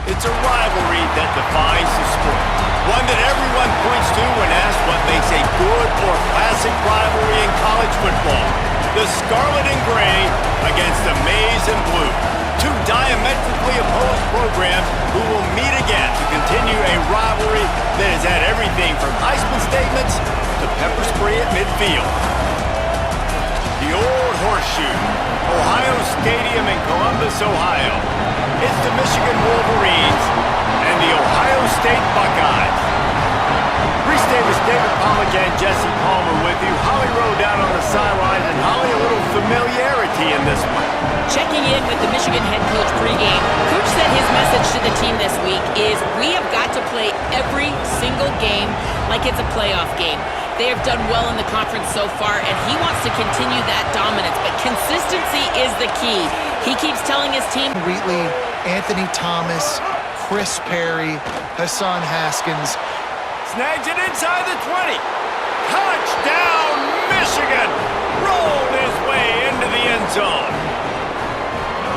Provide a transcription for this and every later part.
It's a rivalry that defines the sport. One that everyone points to when asked what makes a good or classic rivalry in college football. The Scarlet and Gray against the Maize and Blue. Two diametrically opposed programs who will meet again to continue a rivalry that has had everything from Heisman statements to pepper spray at midfield. The old horseshoe, Ohio Stadium in Columbus, Ohio. It's the Michigan Wolverines and the Ohio State Buckeyes. Reese Davis, David Pollack, and Jesse Palmer with you. Holly Rowe down on the sidelines, and Holly, a little familiarity in this one. Checking in with the Michigan head coach pregame, Coach said his message to the team this week is we have got to play every single game like it's a playoff game. They have done well in the conference so far, and he wants to continue that dominance, but consistency is the key. He keeps telling his team. Wheatley, Anthony Thomas, Chris Perry, Hassan Haskins. Snags it inside the 20. Touchdown, Michigan! Rolled his way into the end zone.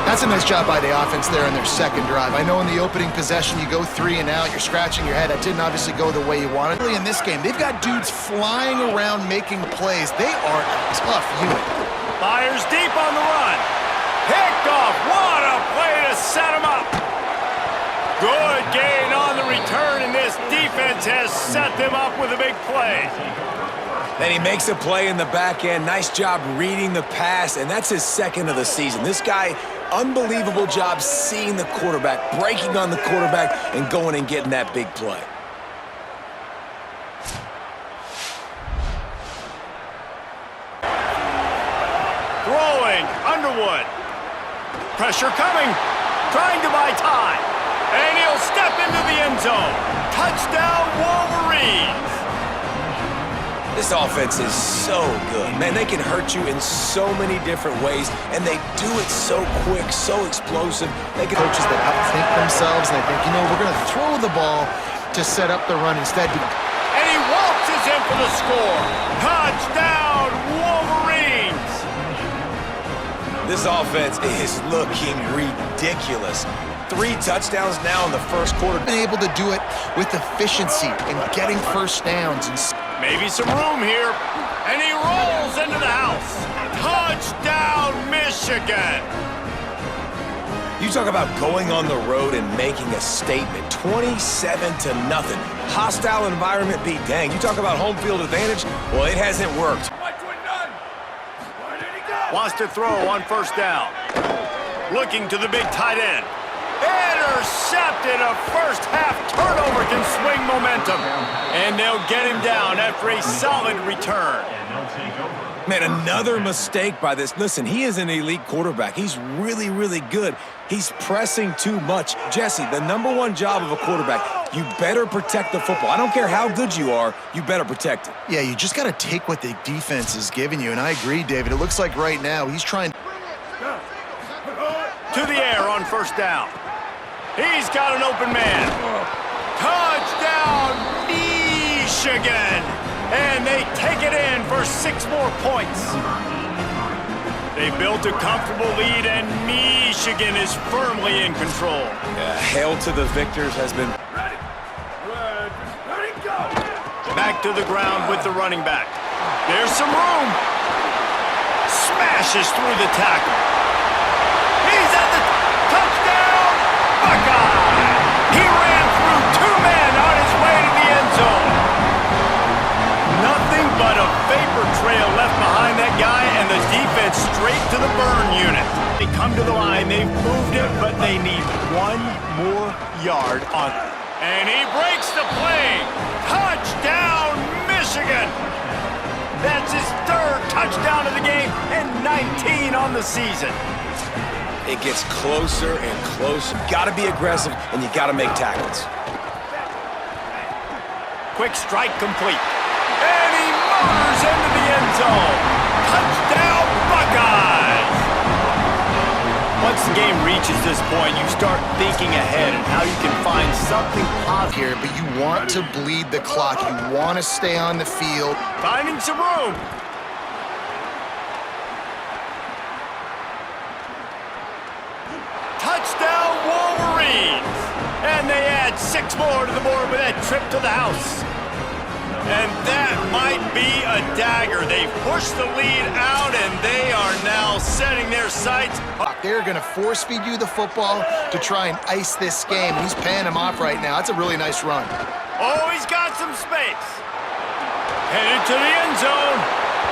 That's a nice job by the offense there in their second drive. I know in the opening possession you go 3 and out, you're scratching your head. That didn't obviously go the way you wanted. In this game, they've got dudes flying around making plays. They are a tough unit. Fires deep on the run. Picked off. What a play to set him up. Good gain on the return, and this defense has set them up with a big play. Then he makes a play in the back end. Nice job reading the pass, and that's his second of the season. This guy, unbelievable job seeing the quarterback, breaking on the quarterback, and going and getting that big play. Throwing, Underwood. Pressure coming, trying to buy time. And he'll step into the end zone. Touchdown, Wolverines. This offense is so good. Man, they can hurt you in so many different ways, and they do it so quick, so explosive. They can Coaches that outthink themselves, and they think, you know, we're going to throw the ball to set up the run instead. And he waltzes in for the score. Touchdown, Wolverines. This offense is looking ridiculous. 3 touchdowns now in the first quarter. Been able to do it with efficiency and getting first downs. And maybe some room here. And he rolls into the house. Touchdown, Michigan. You talk about going on the road and making a statement. 27-0. Hostile environment beat dang. You talk about home field advantage. Well, it hasn't worked. Wants to throw on first down. Looking to the big tight end. Intercepted. A first half turnover can swing momentum. And they'll get him down after a solid return. Man, another mistake by this. Listen, he is an elite quarterback. He's really, really good. He's pressing too much. Jesse, the #1 job of a quarterback, you better protect the football. I don't care how good you are, you better protect it. yeah, you just got to take what the defense is giving you. And I agree, David. It looks like right now he's trying To the air on first down. He's got an open man. Touchdown, Michigan! And they take it in for 6 more points. They built a comfortable lead, and Michigan is firmly in control. Hail to the victors has been... Back to the ground with the running back. There's some room. Smashes through the tackle. He's at the touchdown, Buckeye! He ran through 2 men on his way to the end zone. Nothing but a vapor trail left behind that guy, and the defense straight to the burn unit. They come to the line, they've moved it, but they need 1 more yard on it. And he breaks the play. Touchdown, Michigan! That's his 3rd touchdown of the game and 19 on the season. It gets closer and closer. You gotta be aggressive, and you gotta make tackles. Quick strike complete. And he motors into the end zone. Touchdown, Buckeyes! Once the game reaches this point, you start thinking ahead and how you can find something positive here, but you want to bleed the clock. You want to stay on the field. Finding some room. Touchdown, Wolverines! 6 more to the board with that trip to the house. And that might be a dagger. They've pushed the lead out, and they are now setting their sights. They're going to force-feed you the football to try and ice this game. He's paying him off right now. That's a really nice run. Oh, he's got some space. Headed to the end zone.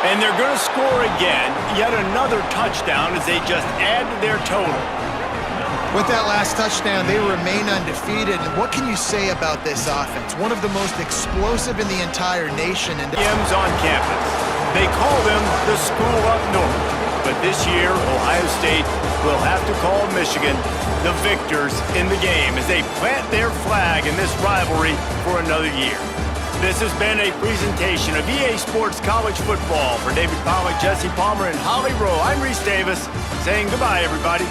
And they're going to score again. Yet another touchdown as they just add to their total. With that last touchdown, they remain undefeated. And what can you say about this offense? One of the most explosive in the entire nation. And M's on campus. They call them the school up north. But this year, Ohio State will have to call Michigan the victors in the game as they plant their flag in this rivalry for another year. This has been a presentation of EA Sports College Football. For David Pollack, Jesse Palmer, and Holly Rowe, I'm Reese Davis saying goodbye, everybody.